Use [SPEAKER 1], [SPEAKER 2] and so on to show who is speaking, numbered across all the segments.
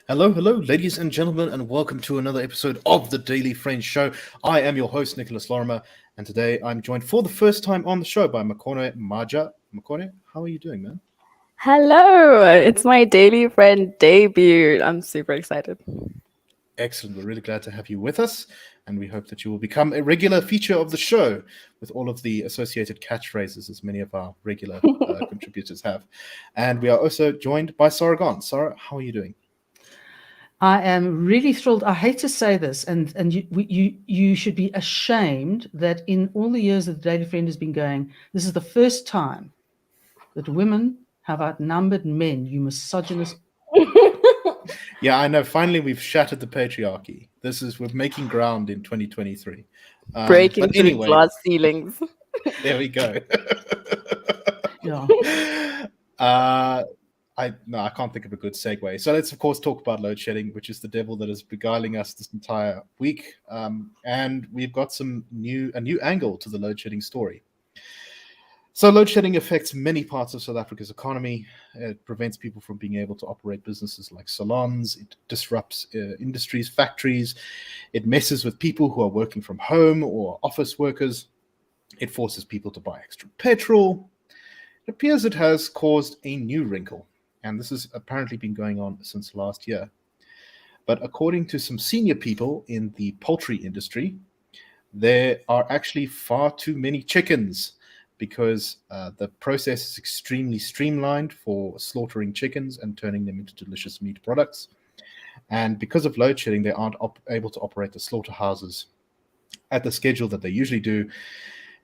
[SPEAKER 1] Hello, ladies and gentlemen, and welcome to another episode of the Daily Friends Show. I am your host, Nicholas Lorimer, and today I'm joined for the first time on the show by Makone Maja. Makone, how are you doing, man?
[SPEAKER 2] Hello, it's my Daily Friend debut. I'm super excited.
[SPEAKER 1] Excellent. We're really glad to have you with us, and we hope that you will become a regular feature of the show with all of the associated catchphrases, as many of our regular contributors have. And we are also joined by Sara. Sara, how are you doing?
[SPEAKER 3] I am really thrilled. I hate to say this, and you should be ashamed that in all the years that the Daily Friend has been going, this is the first time that women have outnumbered men. You misogynist.
[SPEAKER 1] Yeah, I know. Finally, we've shattered the patriarchy. We're making ground in 2023.
[SPEAKER 2] Breaking through glass ceilings.
[SPEAKER 1] There we go.
[SPEAKER 3] Yeah.
[SPEAKER 1] I can't think of a good segue. So let's, of course, talk about load shedding, which is the devil that is beguiling us this entire week. And we've got a new angle to the load shedding story. So load shedding affects many parts of South Africa's economy. It prevents people from being able to operate businesses like salons. It disrupts industries, factories. It messes with people who are working from home or office workers. It forces people to buy extra petrol. It appears it has caused a new wrinkle, and this has apparently been going on since last year. But according to some senior people in the poultry industry, there are actually far too many chickens because the process is extremely streamlined for slaughtering chickens and turning them into delicious meat products. And because of load shedding, they aren't able to operate the slaughterhouses at the schedule that they usually do.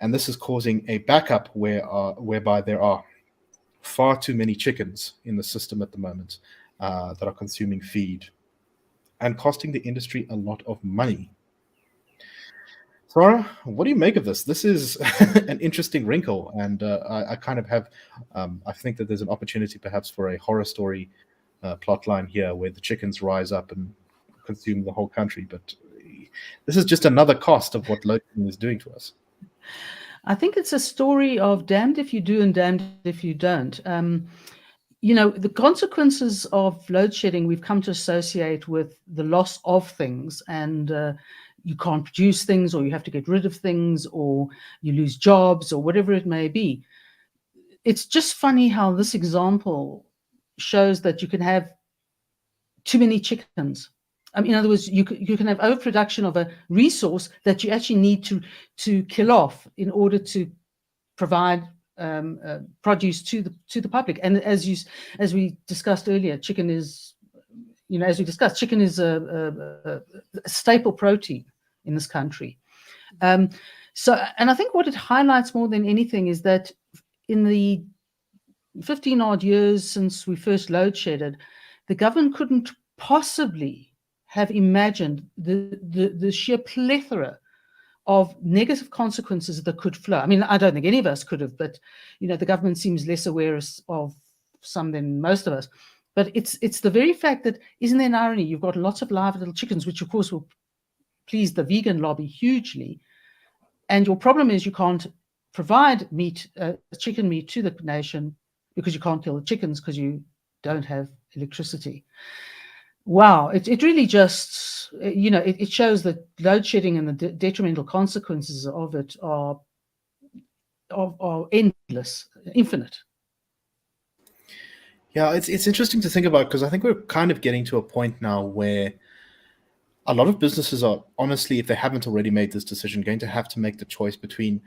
[SPEAKER 1] And this is causing a backup whereby there are far too many chickens in the system at the moment that are consuming feed and costing the industry a lot of money. Sara, what do you make of this? This is an interesting wrinkle, and I kind of have, I think that there's an opportunity perhaps for a horror story plot line here where the chickens rise up and consume the whole country. But this is just another cost of what load shedding is doing to us.
[SPEAKER 3] I think it's a story of damned if you do and damned if you don't. The consequences of load shedding we've come to associate with the loss of things, and you can't produce things, or you have to get rid of things, or you lose jobs, or whatever it may be. It's just funny how this example shows that you can have too many chickens. In other words, you can have overproduction of a resource that you actually need to kill off in order to provide produce to the public. And as we discussed earlier, chicken is a staple protein in this country. And I think what it highlights more than anything is that in the 15 odd years since we first load shedded, the government couldn't possibly have imagined the sheer plethora of negative consequences that could flow. I don't think any of us could have, but the government seems less aware of some than most of us. But it's the very fact that, isn't there an irony? You've got lots of live little chickens, which of course will please the vegan lobby hugely. And your problem is you can't provide meat, chicken meat to the nation because you can't kill the chickens because you don't have electricity. Wow, it really just, it shows that load shedding and the detrimental consequences of it are endless, infinite.
[SPEAKER 1] Yeah, it's interesting to think about, because I think we're kind of getting to a point now where a lot of businesses are, honestly, if they haven't already made this decision, going to have to make the choice between,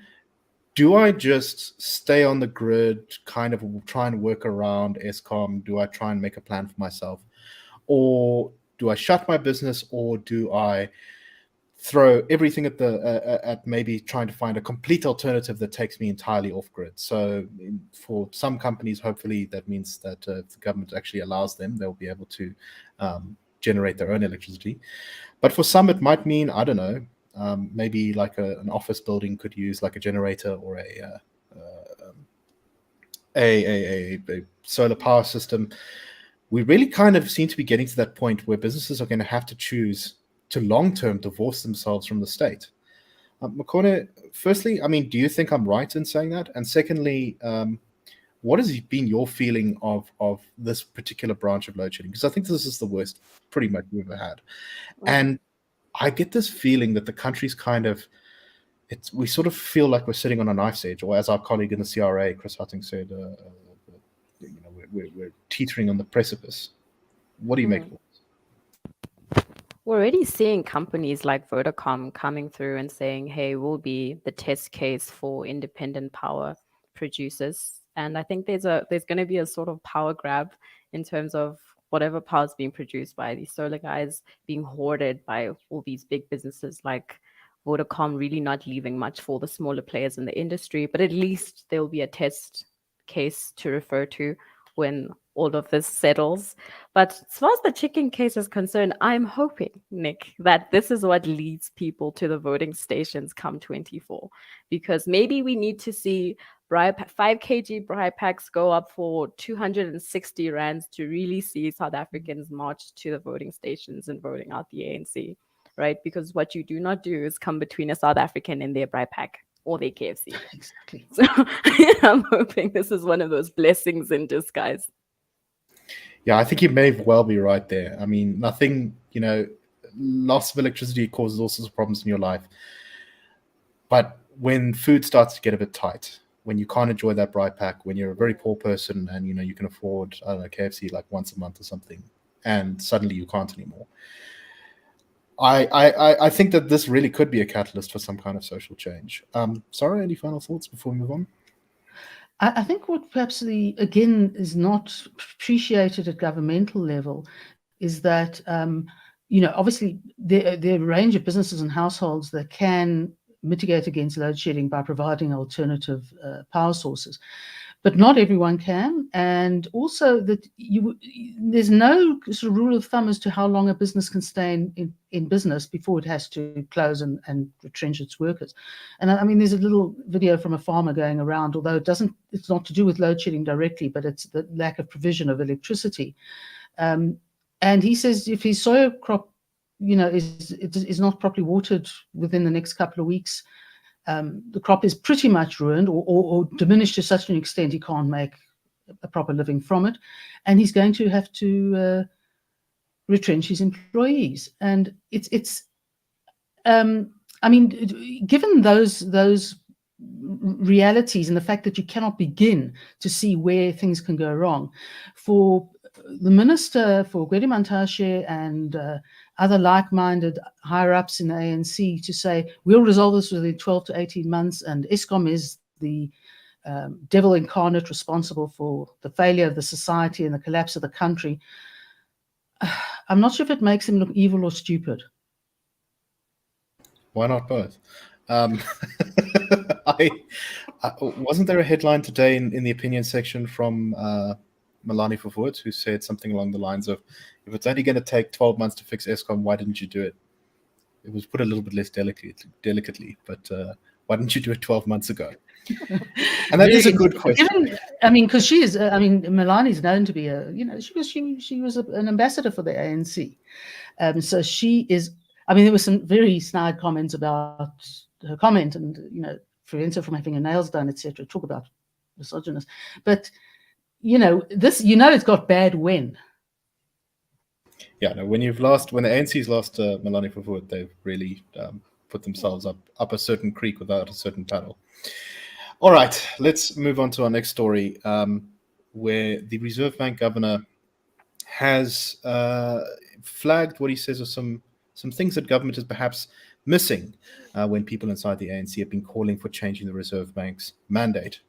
[SPEAKER 1] do I just stay on the grid, kind of try and work around Eskom? Do I try and make a plan for myself? Or do I shut my business, or do I throw everything at maybe trying to find a complete alternative that takes me entirely off grid? So for some companies, hopefully that means that if the government actually allows them, they'll be able to generate their own electricity. But for some, it might mean, I don't know, maybe like an office building could use like a generator or a solar power system. We really kind of seem to be getting to that point where businesses are going to have to choose to long term divorce themselves from the state. Makone, firstly, I mean, do you think I'm right in saying that? And secondly, what has been your feeling of this particular branch of load shedding? Because I think this is the worst pretty much we've ever had. And I get this feeling that the country's kind of, we sort of feel like we're sitting on a knife's edge, or as our colleague in the CRA, Chris Hutting, said, we're teetering on the precipice. What do you make of it?
[SPEAKER 2] We're already seeing companies like Vodacom coming through and saying, hey, we'll be the test case for independent power producers. And I think there's going to be a sort of power grab in terms of whatever power is being produced by these solar guys being hoarded by all these big businesses like Vodacom, really not leaving much for the smaller players in the industry. But at least there will be a test case to refer to when all of this settles. But as far as the chicken case is concerned, I'm hoping, Nick, that this is what leads people to the voting stations come 24, because maybe we need to see 5 kg bribe packs go up for 260 rands to really see South Africans march to the voting stations and voting out the ANC, right? Because what you do not do is come between a South African and their bribe pack or their KFC.
[SPEAKER 3] Exactly.
[SPEAKER 2] So I'm hoping this is one of those blessings in disguise.
[SPEAKER 1] Yeah, I think you may well be right there. I mean, nothing, loss of electricity causes all sorts of problems in your life. But when food starts to get a bit tight, when you can't enjoy that bright pack, when you're a very poor person and, you can afford, I don't know, KFC like once a month or something, and suddenly you can't anymore. I think that this really could be a catalyst for some kind of social change. Sara, any final thoughts before we move on?
[SPEAKER 3] I think what perhaps again is not appreciated at governmental level is that obviously there are a range of businesses and households that can mitigate against load shedding by providing alternative power sources, but not everyone can. And also that there's no sort of rule of thumb as to how long a business can stay in business before it has to close and retrench its workers. And I mean, there's a little video from a farmer going around, although it's not to do with load shedding directly, but it's the lack of provision of electricity. And he says if his soya crop, is not properly watered within the next couple of weeks, the crop is pretty much ruined or diminished to such an extent he can't make a proper living from it, and he's going to have to retrench his employees. And I mean, given those realities and the fact that you cannot begin to see where things can go wrong, for the minister, for Gwede Mantashe and other like-minded higher-ups in the ANC to say, we'll resolve this within 12 to 18 months, and Eskom is the devil incarnate responsible for the failure of the society and the collapse of the country, I'm not sure if it makes him look evil or stupid.
[SPEAKER 1] Why not both? Wasn't there a headline today in the opinion section from Melanie Verwoerd, who said something along the lines of, if it's only going to take 12 months to fix Eskom, why didn't you do it? It was put a little bit less delicately, but why didn't you do it 12 months ago? And that is a good question.
[SPEAKER 3] I mean, because she is, Melani's known to be she was an ambassador for the ANC. So she is, there were some very snide comments about her comment and, prevents her from having her nails done, etc. Talk about misogynist. But, this, it's got bad when.
[SPEAKER 1] Yeah, no, when the ANC's lost Melanie Verwoerd, they've really put themselves up a certain creek without a certain paddle. All right, let's move on to our next story, where the Reserve Bank governor has flagged what he says are some things that government is perhaps missing when people inside the ANC have been calling for changing the Reserve Bank's mandate.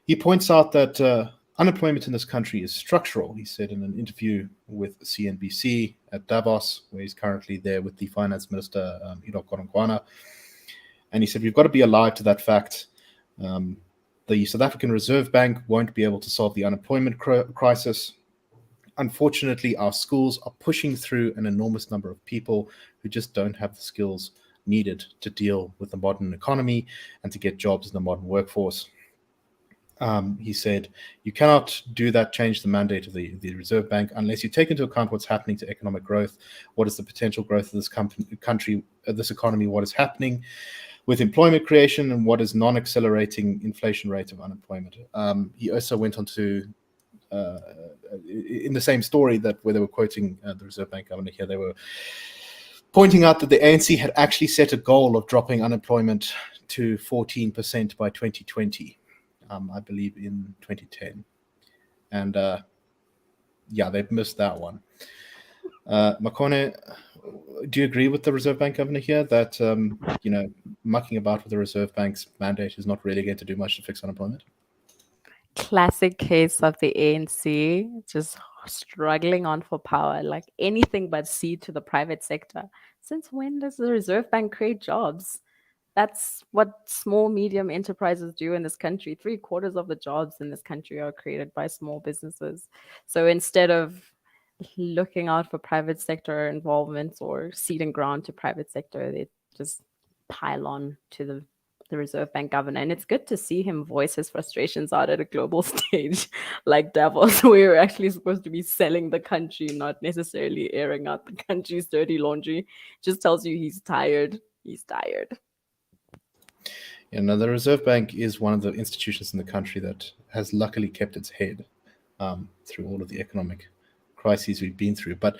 [SPEAKER 1] He points out that unemployment in this country is structural, he said in an interview with CNBC at Davos, where he's currently there with the finance minister, Iro Korongwana. And he said, we've got to be alive to that fact. The South African Reserve Bank won't be able to solve the unemployment crisis. Unfortunately, our schools are pushing through an enormous number of people who just don't have the skills needed to deal with the modern economy and to get jobs in the modern workforce. He said, you cannot do that, change the mandate of the Reserve Bank, unless you take into account what's happening to economic growth, what is the potential growth of this country, this economy, what is happening with employment creation, and what is non-accelerating inflation rate of unemployment. He also went on to, in the same story that where they were quoting the Reserve Bank governor here, they were pointing out that the ANC had actually set a goal of dropping unemployment to 14% by 2020. I believe in 2010, and they've missed that one. Makone, do you agree with the Reserve Bank governor here that mucking about with the Reserve Bank's mandate is not really going to do much to fix unemployment?
[SPEAKER 2] Classic case of the ANC just struggling on for power, like anything but cede to the private sector. Since when does the Reserve Bank create jobs? That's what small, medium enterprises do in this country. 3/4 of the jobs in this country are created by small businesses. So instead of looking out for private sector involvement or ceding ground to private sector, they just pile on to the Reserve Bank governor. And it's good to see him voice his frustrations out at a global stage like Davos. We're actually supposed to be selling the country, not necessarily airing out the country's dirty laundry. Just tells you he's tired. He's tired.
[SPEAKER 1] Now the Reserve Bank is one of the institutions in the country that has luckily kept its head through all of the economic crises we've been through. But,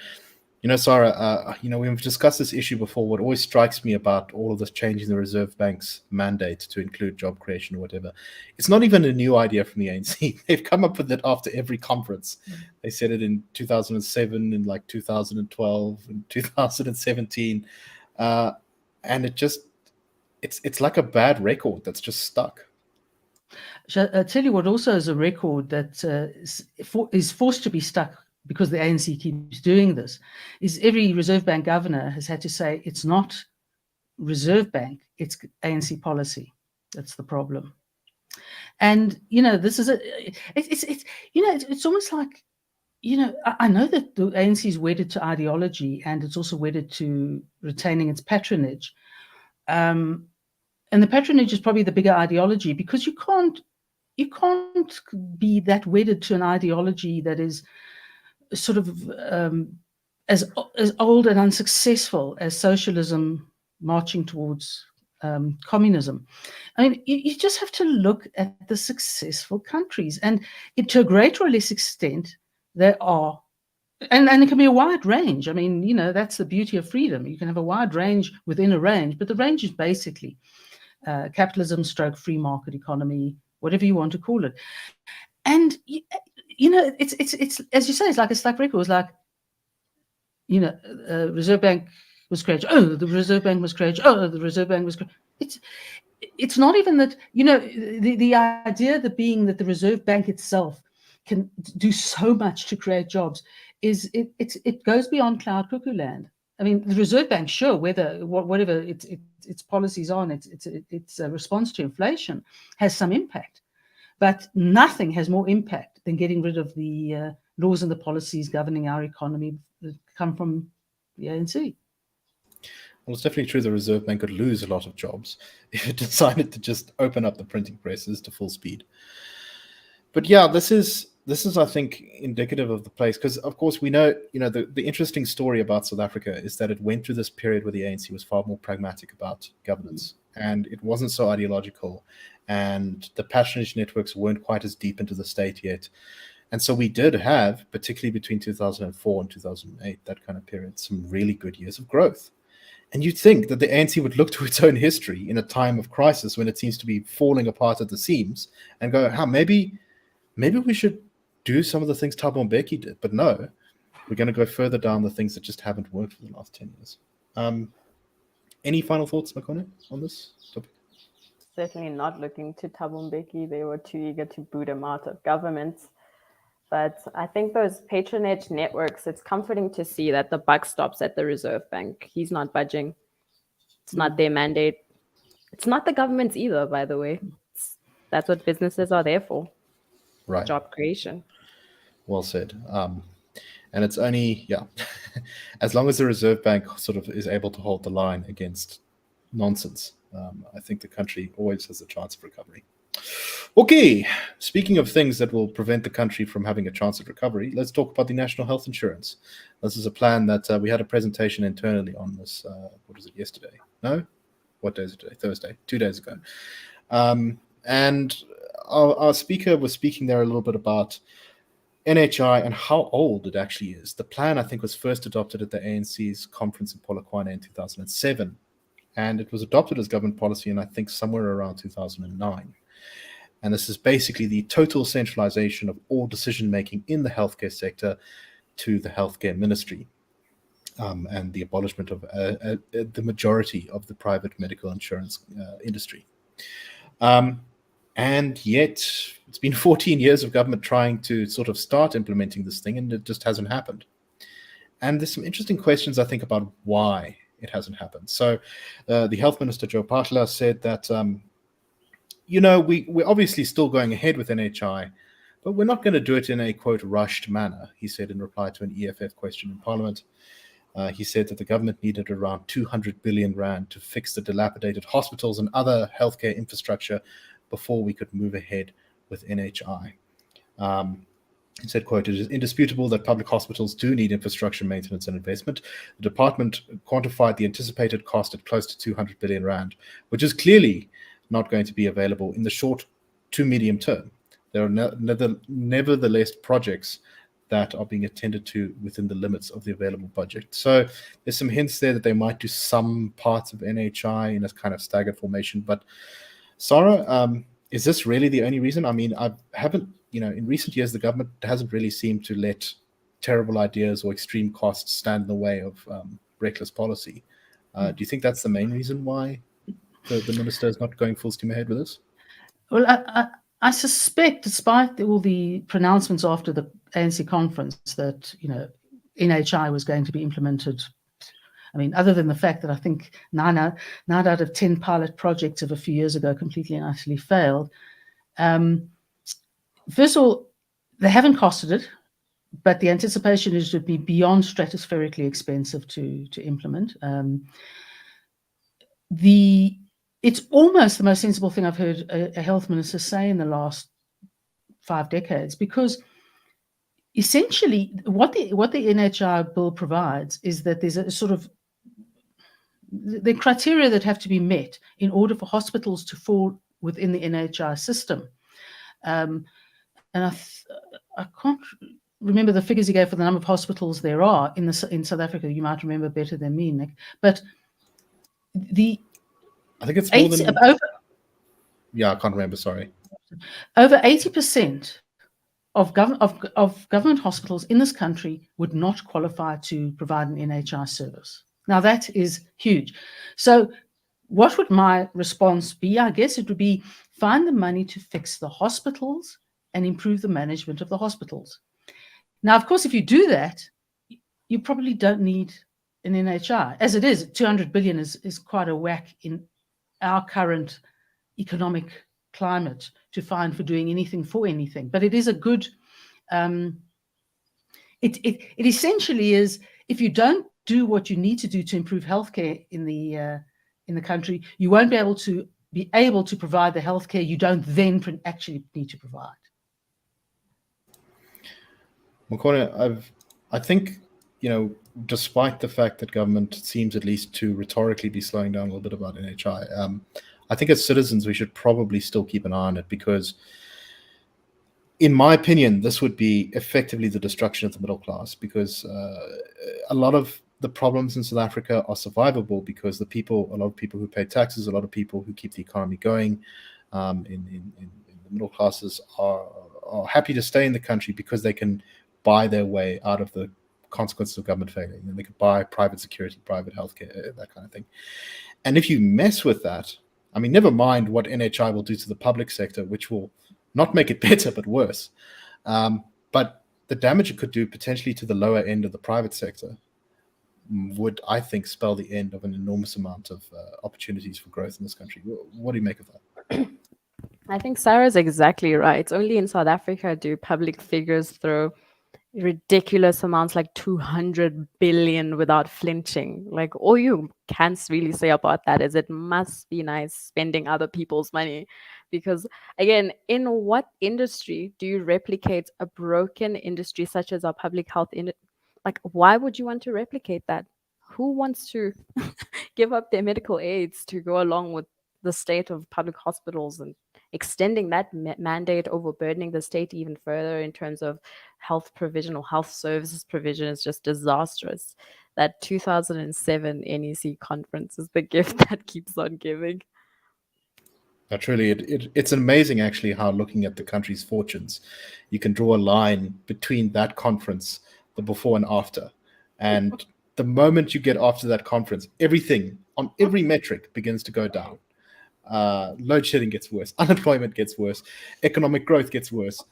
[SPEAKER 1] Sara, we've discussed this issue before. What always strikes me about all of this change in the Reserve Bank's mandate to include job creation or whatever, it's not even a new idea from the ANC. They've come up with it after every conference. They said it in 2007, in like 2012, and 2017. And it just, it's like a bad record that's just stuck.
[SPEAKER 3] I'll tell you what also is a record that is forced to be stuck because the ANC keeps doing this, is every Reserve Bank governor has had to say it's not Reserve Bank, it's ANC policy. That's the problem. And, this is it's almost like, I know that the ANC is wedded to ideology and it's also wedded to retaining its patronage. And the patronage is probably the bigger ideology, because you can't be that wedded to an ideology that is sort of as old and unsuccessful as socialism marching towards communism. I mean, you just have to look at the successful countries, and to a greater or less extent, there are, and it can be a wide range. I mean, that's the beauty of freedom. You can have a wide range within a range, but the range is basically capitalism stroke free market economy, whatever you want to call it. And it's as you say, it's like a stuck record. It's like, Reserve Bank was created. Oh, the Reserve Bank was created. Oh, the Reserve Bank was created. It's not even that, the idea that being that the Reserve Bank itself can do so much to create jobs is it goes beyond cloud cuckoo land. I mean, the Reserve Bank, sure, whatever its policies on, its response to inflation has some impact, but nothing has more impact than getting rid of the laws and the policies governing our economy that come from the ANC.
[SPEAKER 1] Well, it's definitely true the Reserve Bank could lose a lot of jobs if it decided to just open up the printing presses to full speed. But yeah, this is, I think, indicative of the place, because, of course, we know, the interesting story about South Africa is that it went through this period where the ANC was far more pragmatic about governance, and it wasn't so ideological, and the patronage networks weren't quite as deep into the state yet. And so we did have, particularly between 2004 and 2008, that kind of period, some really good years of growth. And you'd think that the ANC would look to its own history in a time of crisis when it seems to be falling apart at the seams and go, maybe we should do some of the things Thabo Mbeki did. But no, we're going to go further down the things that just haven't worked for the last 10 years. Any final thoughts, Makone, on this topic?
[SPEAKER 2] Certainly not looking to Thabo Mbeki. They were too eager to boot him out of government. But I think those patronage networks, it's comforting to see that the buck stops at the Reserve Bank. He's not budging. It's not their mandate. It's not the government's either, by the way. That's what businesses are there for.
[SPEAKER 1] Right.
[SPEAKER 2] Job creation.
[SPEAKER 1] Well said. And it's only, as long as the Reserve Bank sort of is able to hold the line against nonsense, I think the country always has a chance of recovery. Okay, speaking of things that will prevent the country from having a chance at recovery, let's talk about the National Health Insurance. This is a plan that we had a presentation internally on this, what was it, yesterday? No? What day is it today? Thursday, 2 days ago. And our speaker was speaking there a little bit about NHI and how old it actually is. The plan, I think, was first adopted at the ANC's conference in Polokwane in 2007, and it was adopted as government policy in, I think, somewhere around 2009. And this is basically the total centralization of all decision-making in the healthcare sector to the healthcare ministry, and the abolishment of the majority of the private medical insurance industry. And yet, it's been 14 years of government trying to sort of start implementing this thing, and it just hasn't happened. And there's some interesting questions, I think, about why it hasn't happened. So the Health Minister, Joe Phaahla, said that we're obviously still going ahead with NHI, but we're not going to do it in a, quote, rushed manner, he said in reply to an EFF question in Parliament. He said that the government needed around 200 billion rand to fix the dilapidated hospitals and other healthcare infrastructure before we could move ahead with NHI. He said, quote, "It is indisputable that public hospitals do need infrastructure maintenance and investment. The department quantified the anticipated cost at close to 200 billion rand, which is clearly not going to be available in the short to medium term. There are nevertheless projects that are being attended to within the limits of the available budget." So there's some hints there that they might do some parts of NHI in a kind of staggered formation. But Sara, is this really the only reason? I mean, in recent years, the government hasn't really seemed to let terrible ideas or extreme costs stand in the way of reckless policy. Do you think that's the main reason why the minister is not going full steam ahead with this?
[SPEAKER 3] Well, I suspect, despite all the pronouncements after the ANC conference that NHI was going to be implemented, I mean, other than the fact that I think 9 out of 10 pilot projects of a few years ago completely and utterly failed. First of all, they haven't costed it, but the anticipation is to be beyond stratospherically expensive to implement. It's almost the most sensible thing I've heard a health minister say in the last 5 decades, because essentially what the NHI bill provides is that there's a sort of the criteria that have to be met in order for hospitals to fall within the NHI system. And I can't remember the figures he gave for the number of hospitals there are in South Africa. You might remember better than me, Nick. But
[SPEAKER 1] I think it's more than... I can't remember, sorry.
[SPEAKER 3] Over 80% of government hospitals in this country would not qualify to provide an NHI service. Now, that is huge. So what would my response be? I guess it would be find the money to fix the hospitals and improve the management of the hospitals. Now, of course, if you do that, you probably don't need an NHI. As it is, 200 billion is quite a whack in our current economic climate to find for doing anything for anything. But it is a good, it essentially is, if you don't do what you need to do to improve healthcare in the country, you won't be able to provide the healthcare you don't then actually need to provide.
[SPEAKER 1] Makone, I think, despite the fact that government seems at least to rhetorically be slowing down a little bit about NHI, I think as citizens we should probably still keep an eye on it, because in my opinion, this would be effectively the destruction of the middle class, because a lot of the problems in South Africa are survivable because a lot of people who pay taxes, a lot of people who keep the economy going in the middle classes are happy to stay in the country because they can buy their way out of the consequences of government failing. And they could buy private security, private healthcare, that kind of thing. And if you mess with that, I mean, never mind what NHI will do to the public sector, which will not make it better, but worse. But the damage it could do potentially to the lower end of the private sector would, I think, spell the end of an enormous amount of opportunities for growth in this country. What do you make of that?
[SPEAKER 2] I think Sarah's exactly right. Only in South Africa do public figures throw ridiculous amounts like 200 billion without flinching. Like, all you can really say about that is it must be nice spending other people's money. Because again, in what industry do you replicate a broken industry such as our public health like, why would you want to replicate that? Who wants to give up their medical aids to go along with the state of public hospitals and extending that mandate, overburdening the state even further in terms of health provision or health services provision is just disastrous. That 2007 NEC conference is the gift that keeps on giving.
[SPEAKER 1] Truly, it's amazing actually how, looking at the country's fortunes, you can draw a line between that conference, the before and after. And the moment you get after that conference, everything on every metric begins to go down. Load shedding gets worse, unemployment gets worse, economic growth gets worse.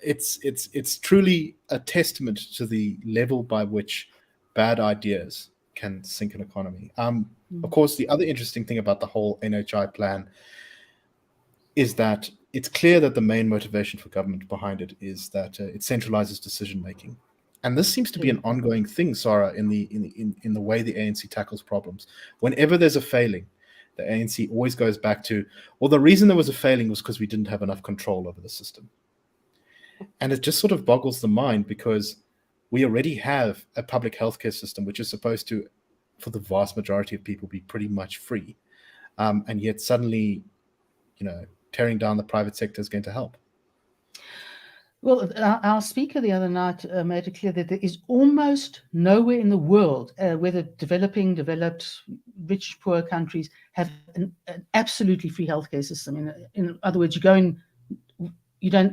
[SPEAKER 1] It's truly a testament to the level by which bad ideas can sink an economy. Of course, the other interesting thing about the whole NHI plan is that it's clear that the main motivation for government behind it is that it centralizes decision making, and this seems to be an ongoing thing, Sara, in the way the ANC tackles problems. Whenever there's a failing, the ANC always goes back to, well, the reason there was a failing was because we didn't have enough control over the system, and it just sort of boggles the mind because we already have a public healthcare system which is supposed to, for the vast majority of people, be pretty much free, and yet suddenly, tearing down the private sector is going to help.
[SPEAKER 3] Well, our speaker the other night made it clear that there is almost nowhere in the world, whether developed, rich, poor countries, have an absolutely free healthcare system. In other words, you don't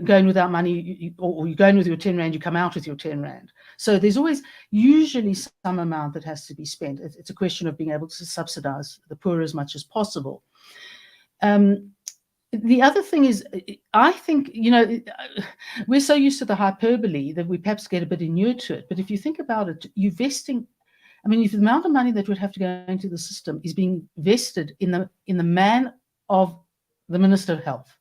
[SPEAKER 3] go in without money, or you go in with your 10 rand, you come out with your 10 rand. So there's always usually some amount that has to be spent. It's a question of being able to subsidize the poor as much as possible. The other thing is, I think, we're so used to the hyperbole that we perhaps get a bit inured to it. But if you think about it, you're vesting, if the amount of money that would have to go into the system is being vested in the man of the Minister of Health,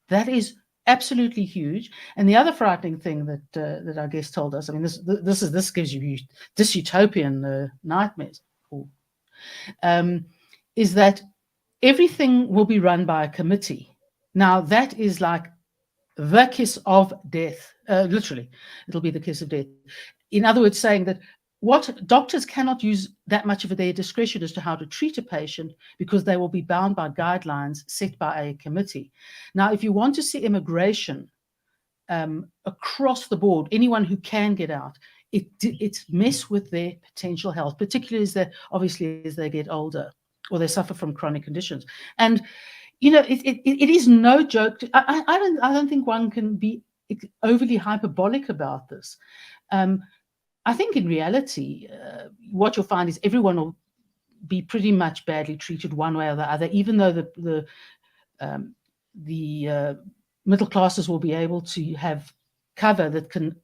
[SPEAKER 3] that is absolutely huge. And the other frightening thing that our guest told us, this gives you dystopian nightmares, is that everything will be run by a committee. Now, that is like the kiss of death. Literally, it'll be the kiss of death. In other words, saying that what doctors cannot use that much of their discretion as to how to treat a patient because they will be bound by guidelines set by a committee. Now, if you want to see immigration across the board, anyone who can get out, it's mess with their potential health, particularly as they get older or they suffer from chronic conditions. And it is no joke. I don't think one can be overly hyperbolic about this. I think in reality, what you'll find is everyone will be pretty much badly treated one way or the other, even though the middle classes will be able to have cover that can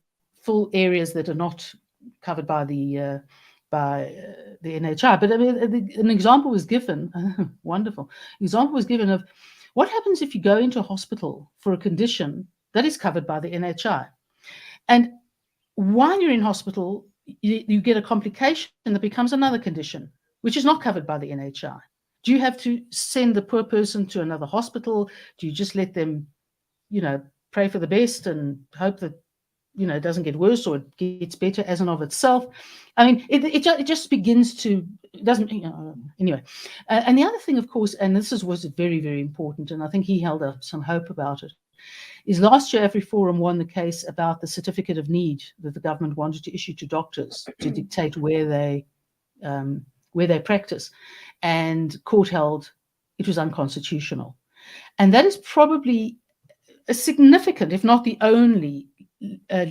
[SPEAKER 3] fill areas that are not covered by the NHI. But an example was given, wonderful example was given of what happens if you go into a hospital for a condition that is covered by the NHI. And while you're in hospital, you get a complication that becomes another condition, which is not covered by the NHI. Do you have to send the poor person to another hospital? Do you just let them, pray for the best and hope that, it doesn't get worse or it gets better as and of itself? It just begins to, it doesn't, anyway. And the other thing, of course, and this was very, very important, and I think he held up some hope about it, is last year AfriForum won the case about the certificate of need that the government wanted to issue to doctors to dictate where they practice, and court held it was unconstitutional. And that is probably a significant, if not the only,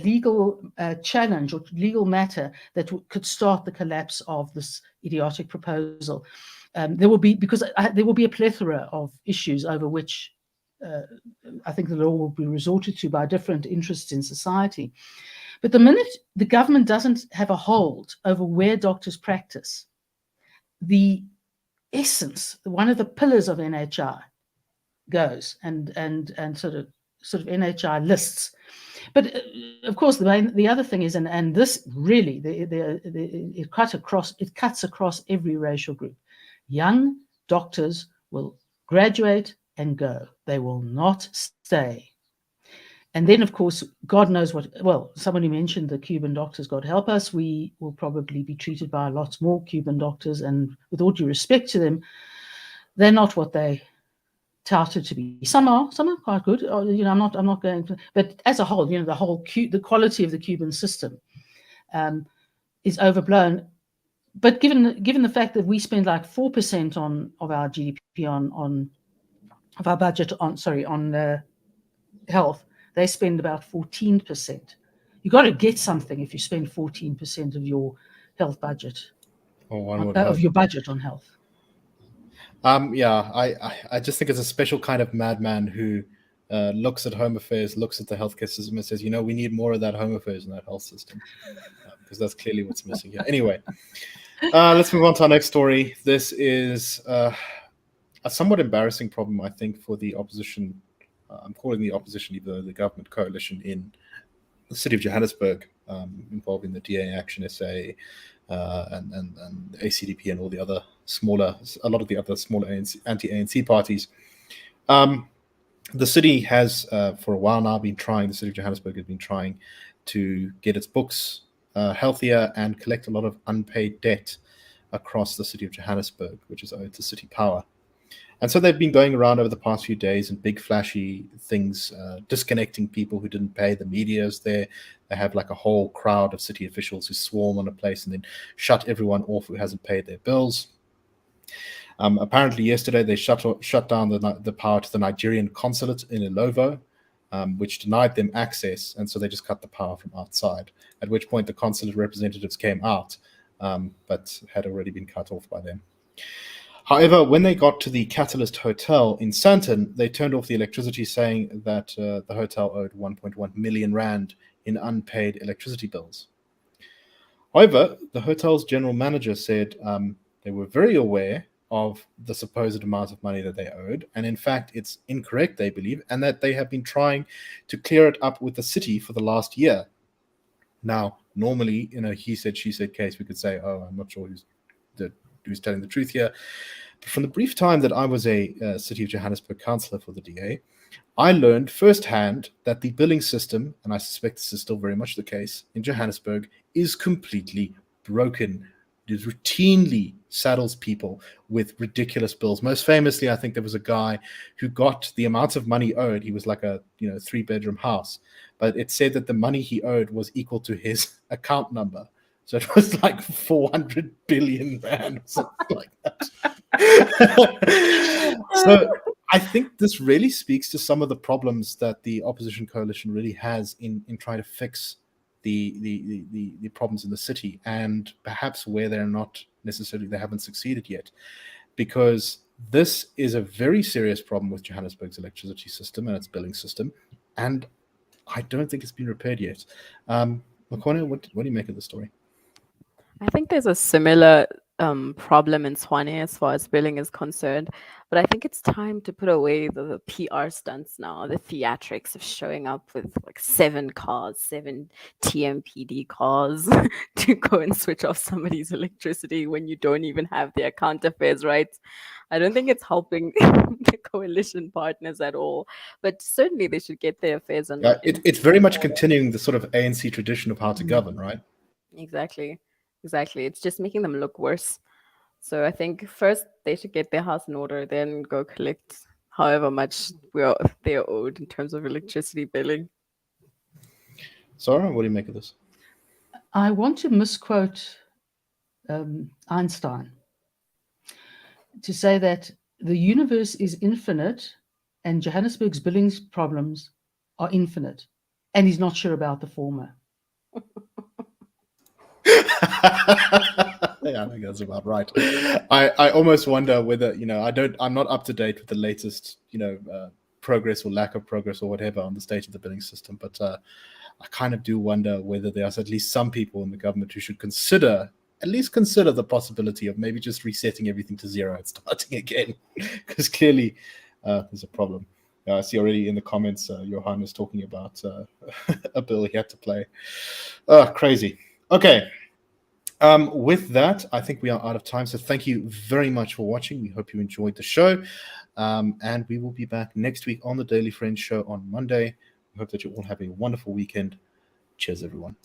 [SPEAKER 3] legal challenge or legal matter that could start the collapse of this idiotic proposal. There will be a plethora of issues over which I think the law will be resorted to by different interests in society. But the minute the government doesn't have a hold over where doctors practice, the essence, one of the pillars of NHI goes and sort of NHI lists. But of course, the other thing is, and this really, it cuts across every racial group. Young doctors will graduate and go. They will not stay. And then, of course, God knows what. Well, somebody mentioned the Cuban doctors. God help us. We will probably be treated by lots more Cuban doctors. And with all due respect to them, they're not what they touted to be. Some are quite good. I'm not going to. But as a whole, the quality of the Cuban system is overblown. But given the fact that we spend like 4% of our GDP on of our budget on health, they spend about 14%. You got to get something if you spend 14% of your health budget, of your budget on health.
[SPEAKER 1] Yeah, I just think it's a special kind of madman who looks at Home Affairs, looks at the healthcare system, and says, we need more of that Home Affairs in that health system, because that's clearly what's missing here. Anyway, let's move on to our next story. This is a somewhat embarrassing problem, I think, for the opposition. I'm calling the opposition, even though the government coalition in the city of Johannesburg, involving the DA Action SA and the ACDP and all the other a lot of the other smaller anti-ANC parties. The city has, for a while now, the city of Johannesburg has been trying to get its books healthier and collect a lot of unpaid debt across the city of Johannesburg, which is owed to City Power. And so they've been going around over the past few days and big flashy things, disconnecting people who didn't pay. The media is there. They have like a whole crowd of city officials who swarm on a place and then shut everyone off who hasn't paid their bills. Apparently yesterday they shut down the power to the Nigerian consulate in Ilovo, which denied them access. And so they just cut the power from outside, at which point the consulate representatives came out, but had already been cut off by them. However, when they got to the Catalyst Hotel in Sandton, they turned off the electricity, saying that the hotel owed 1.1 million rand in unpaid electricity bills. However, the hotel's general manager said they were very aware of the supposed amount of money that they owed, and in fact, it's incorrect, they believe, and that they have been trying to clear it up with the city for the last year. Now, normally, in a he said, she said case, we could say, oh, I'm not sure who's telling the truth here. But from the brief time that I was a City of Johannesburg councillor for the DA, I learned firsthand that the billing system, and I suspect this is still very much the case in Johannesburg, is completely broken. It routinely saddles people with ridiculous bills. Most famously, I think there was a guy who got the amount of money owed. He was like a 3-bedroom house, but it said that the money he owed was equal to his account number. So it was like 400 billion rand or something like that. So I think this really speaks to some of the problems that the opposition coalition really has in trying to fix the problems in the city, and perhaps where they haven't succeeded yet, because this is a very serious problem with Johannesburg's electricity system and its billing system, and I don't think it's been repaired yet. Makone, what do you make of the story?
[SPEAKER 2] I think there's a similar problem in Tshwane as far as billing is concerned, but I think it's time to put away the PR stunts now, the theatrics of showing up with like 7 TMPD cars to go and switch off somebody's electricity when you don't even have their account affairs right. I don't think it's helping the coalition partners at all, but certainly they should get their affairs under.
[SPEAKER 1] It's very much continuing the sort of ANC tradition of how to govern, right?
[SPEAKER 2] Exactly. It's just making them look worse. So I think first they should get their house in order, then go collect however much they're owed in terms of electricity billing.
[SPEAKER 1] Sara, what do you make of this?
[SPEAKER 3] I want to misquote Einstein to say that the universe is infinite and Johannesburg's billing problems are infinite, and he's not sure about the former.
[SPEAKER 1] Yeah, I think that's about right. I almost wonder whether I'm not up to date with the latest progress or lack of progress or whatever on the state of the billing system, but I kind of do wonder whether there's at least some people in the government who should consider the possibility of maybe just resetting everything to zero and starting again, because clearly there's a problem. I see already in the comments Johan is talking about a bill he had to play. Crazy. Okay. With that, I think we are out of time. So thank you very much for watching. We hope you enjoyed the show. And we will be back next week on the Daily Friends Show on Monday. We hope that you're all having a wonderful weekend. Cheers, everyone.